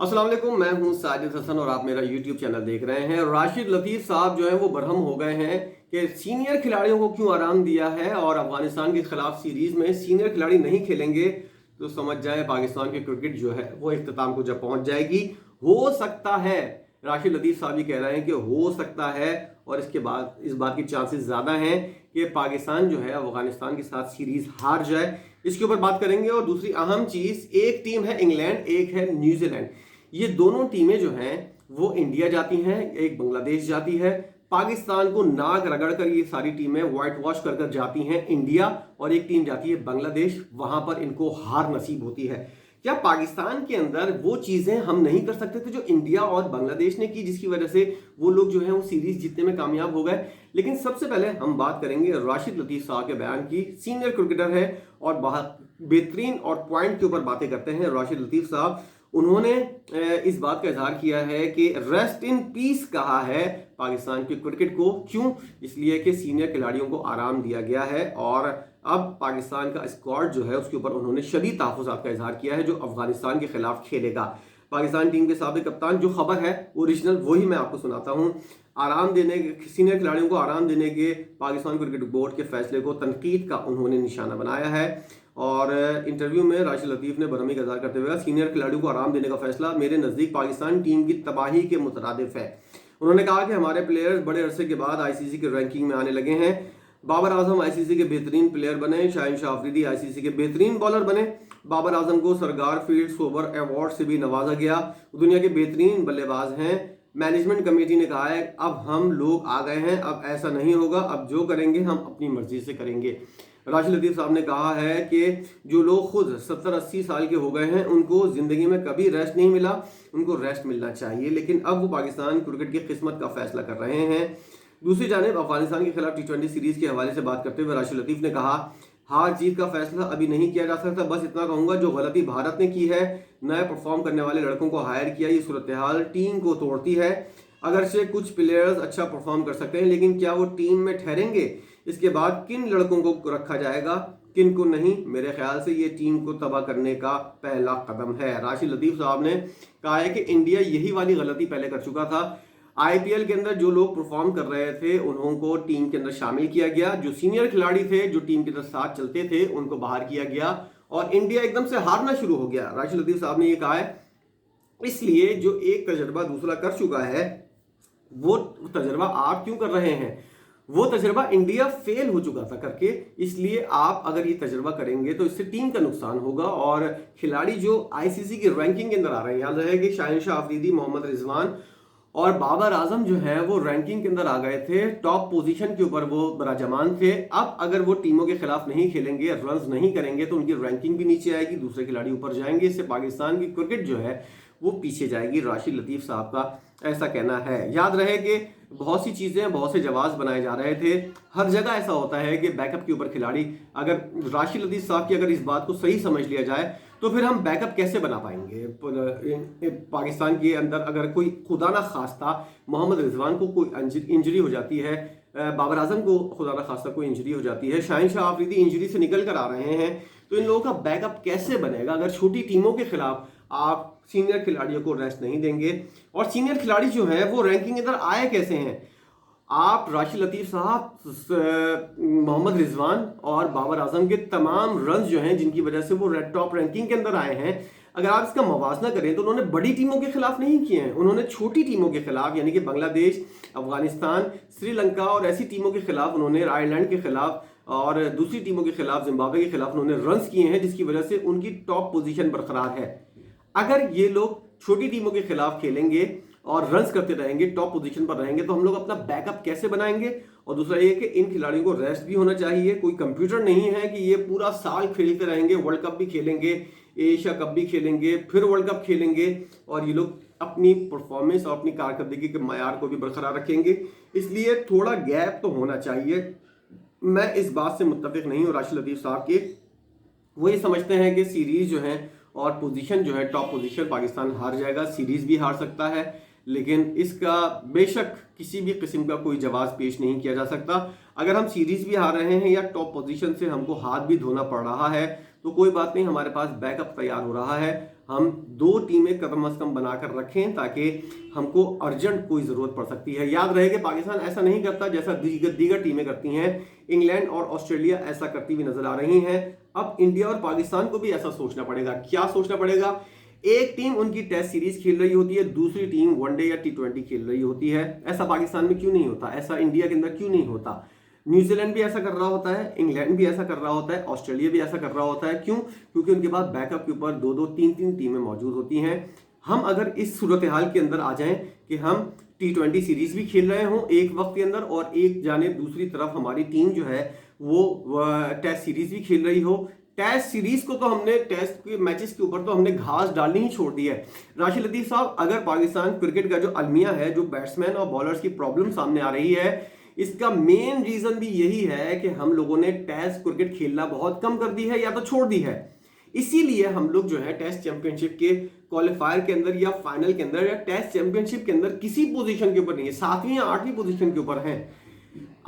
अस्सलाम वालेकुम, मैं हूं साजिद हसन और आप मेरा यूट्यूब चैनल देख रहे हैं। राशिद लतीफ़ साहब जो हैं वो बरहम हो गए हैं कि सीनियर खिलाड़ियों को क्यों आराम दिया है और अफगानिस्तान के खिलाफ सीरीज में सीनियर खिलाड़ी नहीं खेलेंगे तो समझ जाए पाकिस्तान की क्रिकेट जो है वो इख्तिताम को जब पहुंच जाएगी। हो सकता है, राशिद लतीफ़ साहब भी कह रहे हैं कि हो सकता है और इसके बाद इस बात की चांसेस ज़्यादा हैं कि पाकिस्तान जो है अफगानिस्तान के साथ सीरीज हार जाए। इसके ऊपर बात करेंगे। और दूसरी अहम चीज़, एक टीम है इंग्लैंड, एक है न्यूजीलैंड। ये दोनों टीमें जो हैं वो इंडिया जाती हैं, एक बांग्लादेश जाती है। पाकिस्तान को नाक रगड़ कर ये सारी टीमें व्हाइट वॉश कर कर जाती हैं इंडिया, और एक टीम जाती है बांग्लादेश, वहां पर इनको हार नसीब होती है। क्या पाकिस्तान के अंदर वो चीजें हम नहीं कर सकते थे जो इंडिया और बांग्लादेश ने की, जिसकी वजह से वो लोग जो है वो सीरीज जीतने में कामयाब हो गए? लेकिन सबसे पहले हम बात करेंगे राशिद लतीफ़ साहब के बयान की। सीनियर क्रिकेटर है और बहुत बेहतरीन और पॉइंट के ऊपर बातें करते हैं राशिद लतीफ़ साहब। उन्होंने इस बात का इजहार किया है कि रेस्ट इन पीस कहा है पाकिस्तान की क्रिकेट को। क्यों? इसलिए कि सीनियर खिलाड़ियों को आराम दिया गया है और अब पाकिस्तान का स्क्वाड जो है उसके ऊपर उन्होंने शदीद तहफ़्फ़ुज़ात का इजहार किया है जो अफगानिस्तान के खिलाफ खेलेगा। पाकिस्तान टीम के साबिक़ कप्तान, जो खबर है ओरिजिनल वही मैं आपको सुनाता हूँ। आराम देने, सीनियर खिलाड़ियों को आराम देने के पाकिस्तान क्रिकेट बोर्ड के फैसले को तनकीद का उन्होंने निशाना बनाया है। और इंटरव्यू में राशिद लतीफ़ ने बरहमी का इज़हार करते हुए सीनियर खिलाड़ियों को आराम देने का फैसला मेरे नज़दीक पाकिस्तान टीम की तबाही के मुतरादिफ है। उन्होंने कहा कि हमारे प्लेयर्स बड़े अरसे के बाद आईसीसी के रैंकिंग में आने लगे हैं। बाबर आजम आईसीसी के बेहतरीन प्लेयर बने, शाहिनशाह अफरीदी आईसीसी के बेहतरीन बॉलर बने। बाबर आजम को सरगार फील्ड सोबर अवार्ड से भी नवाजा गया। दुनिया के बेहतरीन बल्लेबाज हैं। मैनेजमेंट कमेटी ने कहा है अब हम लोग आ गए हैं, अब ऐसा नहीं होगा, अब जो करेंगे हम अपनी मर्जी से करेंगे। राशिद लतीफ़ साहब ने कहा है कि जो लोग खुद 70-80 साल के हो गए हैं उनको ज़िंदगी में कभी रेस्ट नहीं मिला, उनको रेस्ट मिलना चाहिए, लेकिन अब वो पाकिस्तान क्रिकेट की किस्मत का फैसला कर रहे हैं। दूसरी जानिब अफगानिस्तान के खिलाफ T20 सीरीज़ के हवाले से बात करते हुए राशिद लतीफ़ ने कहा हार जीत का फैसला अभी नहीं किया जा सकता। बस इतना कहूँगा, जो गलती भारत ने की है, नए परफॉर्म करने वाले लड़कों को हायर किया, ये सूरत हाल टीम को तोड़ती है। अगरचे कुछ प्लेयर्स अच्छा परफॉर्म कर सकते हैं, लेकिन क्या वो टीम में ठहरेंगे? इसके बाद किन लड़कों को रखा जाएगा, किन को नहीं? मेरे ख्याल से ये टीम को तबाह करने का पहला कदम है। राशिद लतीफ़ साहब ने कहा है कि इंडिया यही वाली गलती पहले कर चुका था। आईपीएल के अंदर जो लोग परफॉर्म कर रहे थे उनको टीम के अंदर शामिल किया गया, जो सीनियर खिलाड़ी थे जो टीम के अंदर साथ चलते थे उनको बाहर किया गया और इंडिया एकदम से हारना शुरू हो गया। राशिद लतीफ़ साहब ने ये कहा है, इसलिए जो एक तजर्बा दूसरा कर चुका है वो तजर्बा आप क्यों कर रहे हैं? वो तजर्बा इंडिया फेल हो चुका था करके, इसलिए आप अगर ये तजर्बा करेंगे तो इससे टीम का नुकसान होगा। और खिलाड़ी जो आईसीसी की रैंकिंग के अंदर आ रहे हैं, याद रहे कि शाहिनशाह अफरीदी, मोहम्मद रिजवान और बाबर आजम जो है वो रैंकिंग के अंदर आ गए थे, टॉप पोजीशन के ऊपर वो बराजमान थे। अब अगर वो टीमों के खिलाफ नहीं खेलेंगे, रन्स नहीं करेंगे तो उनकी रैंकिंग भी नीचे आएगी, दूसरे खिलाड़ी ऊपर जाएंगे, इससे पाकिस्तान की क्रिकेट जो है वो पीछे जाएगी। राशिद लतीफ़ साहब का ऐसा कहना है। याद रहे कि बहुत सी चीज़ें, बहुत से जवाब बनाए जा रहे थे। हर जगह ऐसा होता है कि बैकअप के ऊपर खिलाड़ी, अगर राशिद लतीफ़ साहब की अगर इस बात को सही समझ लिया जाए तो फिर हम बैकअप कैसे बना पाएंगे? पाकिस्तान के अंदर अगर कोई खुदा ना खास्ता मोहम्मद रिजवान को कोई इंजरी हो जाती है, बाबर आजम को खुदा ना खास्ता कोई इंजरी हो जाती है, शाहिनशाह अफरीदी इंजरी से निकल कर आ रहे हैं, तो इन लोगों का बैकअप कैसे बनेगा अगर छोटी टीमों के खिलाफ आप सीनियर खिलाड़ियों को रेस्ट नहीं देंगे? और सीनियर खिलाड़ी जो है वो रैंकिंग के अंदर आए कैसे हैं? आप राशिद लतीफ़ साहब, मोहम्मद रिजवान और बाबर आजम के तमाम रन जो हैं जिनकी वजह से वो टॉप रैंकिंग के अंदर आए हैं, अगर आप इसका मवाजना करें तो उन्होंने बड़ी टीमों के खिलाफ नहीं किए हैं, उन्होंने छोटी टीमों के खिलाफ, यानी कि बांग्लादेश, अफगानिस्तान, श्रीलंका और ऐसी टीमों के खिलाफ, उन्होंने आयरलैंड के खिलाफ और दूसरी टीमों के खिलाफ, जिम्बाब्वे के खिलाफ उन्होंने रन्स किए हैं, जिसकी वजह से उनकी टॉप पोजीशन बरकरार है। अगर ये लोग छोटी टीमों के खिलाफ खेलेंगे और रन्स करते रहेंगे, टॉप पोजीशन पर रहेंगे, तो हम लोग अपना बैकअप कैसे बनाएंगे? और दूसरा ये कि इन खिलाड़ियों को रेस्ट भी होना चाहिए। कोई कंप्यूटर नहीं है कि ये पूरा साल खेलते रहेंगे, वर्ल्ड कप भी खेलेंगे, एशिया कप भी खेलेंगे, फिर वर्ल्ड कप खेलेंगे और ये लोग अपनी परफॉर्मेंस और अपनी कारकर्दगी के मयार को भी बरकरार रखेंगे। इसलिए थोड़ा गैप तो होना चाहिए। मैं इस बात से मुत्तफिक नहीं हूँ राशिद लतीफ़ साहब के। वो ये समझते हैं कि सीरीज जो है और पोजीशन जो है, टॉप पोजीशन पाकिस्तान हार जाएगा, सीरीज भी हार सकता है, लेकिन इसका बेशक किसी भी किस्म का कोई जवाब पेश नहीं किया जा सकता। अगर हम सीरीज भी हार रहे हैं या टॉप पोजीशन से हमको हाथ भी धोना पड़ रहा है तो कोई बात नहीं, हमारे पास बैकअप तैयार हो रहा है। हम 2 टीमें कम अज कम बनाकर रखें ताकि हमको अर्जेंट कोई जरूरत पड़ सकती है। याद रहे कि पाकिस्तान ऐसा नहीं करता जैसा दीगर टीमें करती हैं। इंग्लैंड और ऑस्ट्रेलिया ऐसा करती हुई नजर आ रही हैं। अब इंडिया और पाकिस्तान को भी ऐसा सोचना पड़ेगा। क्या सोचना पड़ेगा? एक टीम उनकी टेस्ट सीरीज खेल रही होती है, दूसरी टीम वनडे या T20 खेल रही होती है। ऐसा पाकिस्तान में क्यों नहीं होता? ऐसा इंडिया के अंदर क्यों नहीं होता? न्यूजीलैंड भी ऐसा कर रहा होता है, इंग्लैंड भी ऐसा कर रहा होता है, ऑस्ट्रेलिया भी ऐसा कर रहा होता है। क्यों? क्योंकि उनके पास बैकअप के ऊपर 2-2, 3-3 टीमें मौजूद होती हैं। हम अगर इस सूरत हाल के अंदर आ जाएं कि हम T20 सीरीज भी खेल रहे हों एक वक्त के अंदर और एक जानिब दूसरी तरफ हमारी टीम जो है वो टेस्ट सीरीज भी खेल रही हो। टेस्ट सीरीज को तो हमने टेस्ट के मैचेस के ऊपर तो हमने घास डालनी ही छोड़ दी है। राशिद लतीफ साहब, अगर पाकिस्तान क्रिकेट का जो अलमिया है, जो बैट्समैन और बॉलर्स की प्रॉब्लम सामने आ रही है, इसका मेन रीजन भी यही है कि हम लोगों ने टेस्ट क्रिकेट खेलना बहुत कम कर दी है या तो छोड़ दी है। इसीलिए हम लोग जो है टेस्ट चैंपियनशिप के क्वालिफायर के अंदर या फाइनल के अंदर या टेस्ट चैंपियनशिप के अंदर किसी पोजीशन के ऊपर नहीं है, 7वीं या 8वीं पोजीशन के ऊपर हैं।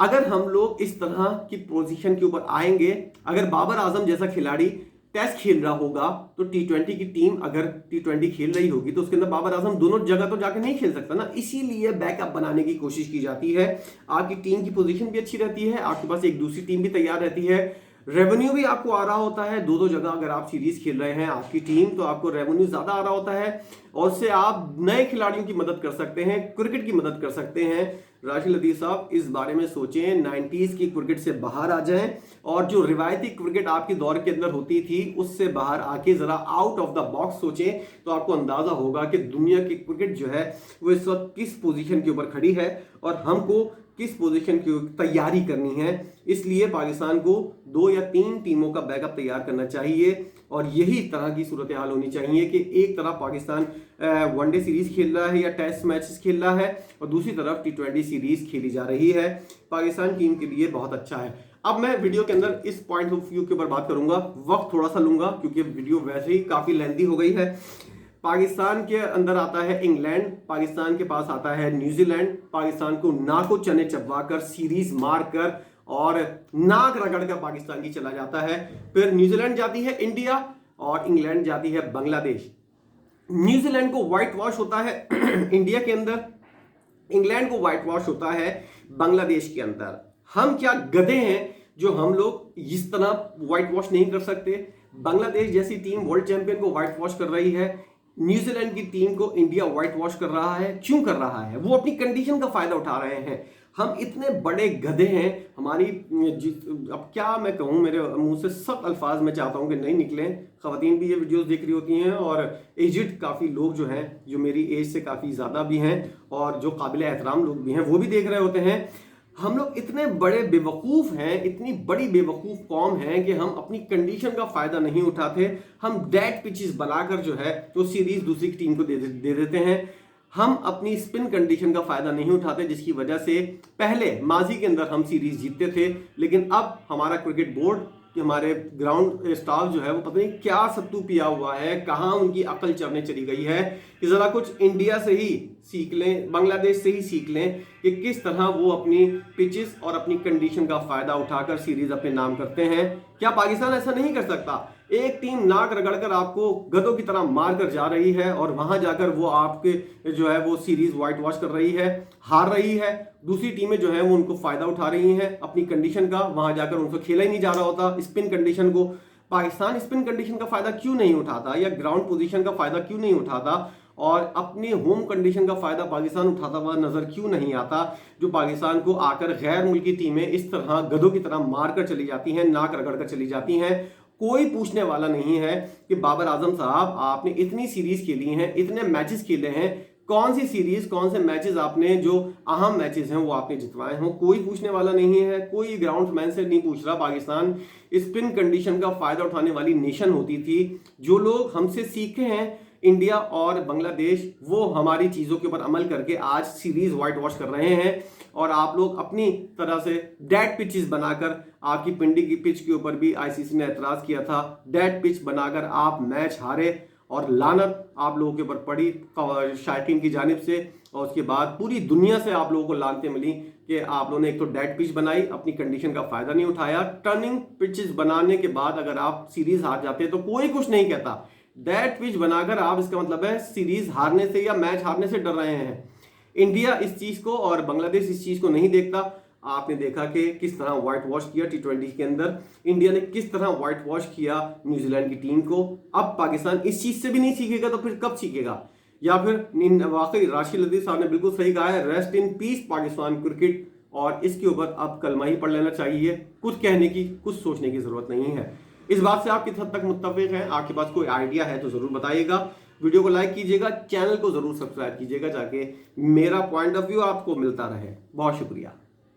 अगर हम लोग इस तरह की पोजीशन के ऊपर आएंगे, अगर बाबर आजम जैसा खिलाड़ी टेस्ट खेल रहा होगा तो T20 की टीम अगर T20 खेल रही होगी तो उसके अंदर बाबर आजम दोनों जगह तो जाकर नहीं खेल सकता ना। इसीलिए बैकअप बनाने की कोशिश की जाती है। आपकी टीम की पोजीशन भी अच्छी रहती है, आपके पास एक दूसरी टीम भी तैयार रहती है, रेवेन्यू भी आपको आ रहा होता है। 2-2 जगह अगर आप सीरीज खेल रहे हैं आपकी टीम, तो आपको रेवेन्यू ज्यादा आ रहा होता है और उससे आप नए खिलाड़ियों की मदद कर सकते हैं, क्रिकेट की मदद कर सकते हैं। राशिद लतीफ साहब, इस बारे में सोचें, 90s की क्रिकेट से बाहर आ जाएं और जो रिवायती क्रिकेट आपके दौर के अंदर होती थी उससे बाहर आके जरा आउट ऑफ द बॉक्स सोचें, तो आपको अंदाजा होगा कि दुनिया की क्रिकेट जो है वो इस वक्त किस पोजीशन के ऊपर खड़ी है और हमको किस पोजीशन की तैयारी करनी है। इसलिए पाकिस्तान को 2 या 3 टीमों का बैकअप तैयार करना चाहिए और यही तरह की सूरत हाल होनी चाहिए कि एक तरफ पाकिस्तान वनडे सीरीज खेल रहा है या टेस्ट मैचेस खेल रहा है और दूसरी तरफ T20 सीरीज खेली जा रही है। पाकिस्तान टीम के लिए बहुत अच्छा है। अब मैं वीडियो के अंदर इस पॉइंट ऑफ व्यू के ऊपर बात करूंगा, वक्त थोड़ा सा लूंगा क्योंकि वीडियो वैसे ही काफी लेंथी हो गई है। पाकिस्तान के अंदर आता है इंग्लैंड, पाकिस्तान के पास आता है न्यूजीलैंड, पाकिस्तान को नाको चने चबवाकर सीरीज मारकर और नाक रगड़कर पाकिस्तान की चला जाता है। फिर न्यूजीलैंड जाती है इंडिया और इंग्लैंड जाती है बांग्लादेश। न्यूजीलैंड को व्हाइट वॉश होता है इंडिया के अंदर, इंग्लैंड को व्हाइट वॉश होता है बांग्लादेश के अंदर। हम क्या गधे हैं जो हम लोग इस तरह व्हाइट वॉश नहीं कर सकते? बांग्लादेश जैसी टीम वर्ल्ड चैंपियन को व्हाइट वॉश कर रही है, न्यूजीलैंड की टीम को इंडिया व्हाइट वॉश कर रहा है। क्यों कर रहा है? वो अपनी कंडीशन का फायदा उठा रहे हैं। हम इतने बड़े गधे हैं, हमारी अब क्या मैं कहूं, मेरे मुंह से सब अल्फाज मैं चाहता हूं कि नहीं निकलें। खवातीन भी ये वीडियोस देख रही होती हैं और एजिड काफ़ी लोग जो हैं, जो मेरी एज से काफ़ी ज़्यादा भी हैं और जो काबिल एहतराम लोग भी हैं, वो भी देख रहे होते हैं। हम लोग इतने बड़े बेवकूफ़ हैं, इतनी बड़ी बेवकूफ़ कौम है कि हम अपनी कंडीशन का फ़ायदा नहीं उठाते। हम डेड पिचेस बनाकर जो है तो सीरीज दूसरी टीम को दे देते हैं। हम अपनी स्पिन कंडीशन का फ़ायदा नहीं उठाते, जिसकी वजह से पहले माजी के अंदर हम सीरीज जीतते थे, लेकिन अब हमारा क्रिकेट बोर्ड, हमारे ग्राउंड स्टाफ जो है वो पता नहीं क्या सत्तू पिया हुआ है, कहाँ उनकी अकल चढ़ने चली गई है कि ज़रा कुछ इंडिया से ही सीख लें, बांग्लादेश से ही सीख लें कि किस तरह वो अपनी पिचेस और अपनी कंडीशन का फ़ायदा उठाकर सीरीज अपने नाम करते हैं। क्या पाकिस्तान ऐसा नहीं कर सकता? एक टीम नाक रगड़कर आपको गधों की तरह मार कर जा रही है और वहां जाकर वो आपके जो है वो सीरीज व्हाइट वॉश कर रही है, हार रही है। दूसरी टीमें जो है वो उनको फायदा उठा रही हैं अपनी कंडीशन का, वहां जाकर उनको खेला ही नहीं जा रहा होता स्पिन कंडीशन को। पाकिस्तान स्पिन कंडीशन का फायदा क्यों नहीं उठाता या ग्राउंड पोजीशन का फायदा क्यों नहीं उठाता और अपनी होम कंडीशन का फायदा पाकिस्तान उठाता हुआ नजर क्यों नहीं आता? जो पाकिस्तान को आकर गैर मुल्की टीमें इस तरह गधों की तरह मारकर चली जाती हैं, नाक रगड़कर चली जाती हैं। कोई पूछने वाला नहीं है कि बाबर आजम साहब, आपने इतनी सीरीज खेली हैं, इतने मैचेस खेले हैं, कौन सी सीरीज, कौन से मैचेस आपने जो अहम मैचेस हैं वो आपने जितवाए हों? कोई पूछने वाला नहीं है, कोई ग्राउंडमैन से नहीं पूछ रहा। पाकिस्तान स्पिन कंडीशन का फायदा उठाने वाली नेशन होती थी। जो लोग हमसे सीखे हैं, इंडिया और बांग्लादेश, वो हमारी चीज़ों के ऊपर अमल करके आज सीरीज व्हाइट वॉश कर रहे हैं और आप लोग अपनी तरह से डेड पिचेस बनाकर, आपकी पिंडी की पिच के ऊपर भी आईसीसी ने एतराज़ किया था, डेड पिच बनाकर आप मैच हारे और लानत आप लोगों के ऊपर पड़ी शायकीन की जानिब से और उसके बाद पूरी दुनिया से आप लोगों को लानतें मिली कि आप लोगों ने एक तो डेड पिच बनाई, अपनी कंडीशन का फायदा नहीं उठाया। टर्निंग पिचेस बनाने के बाद अगर आप सीरीज हार जाते तो कोई कुछ नहीं कहता। दैट पिच बनाकर आप, इसका मतलब है सीरीज हारने से या मैच हारने से डर रहे हैं। इंडिया इस चीज को और बांग्लादेश इस चीज को नहीं देखता। आपने देखा कि किस तरह व्हाइट वॉश किया T20 के अंदर, इंडिया ने किस तरह व्हाइट वॉश किया न्यूजीलैंड की टीम को। अब पाकिस्तान इस चीज से भी नहीं सीखेगा तो फिर कब सीखेगा? या फिर वाकई राशिद लतीफ साहब ने बिल्कुल सही कहा है, rest in peace Pakistan cricket, और इसके ऊपर अब कलमा ही पढ़ लेना चाहिए। कुछ कहने की, कुछ सोचने की जरूरत नहीं है। इस बात से आप किस हद तक मुत्तफिक हैं? आपके पास कोई आइडिया है तो जरूर बताइएगा। वीडियो को लाइक कीजिएगा, चैनल को जरूर सब्सक्राइब कीजिएगा, ताकि मेरा पॉइंट ऑफ व्यू आपको मिलता रहे। बहुत शुक्रिया।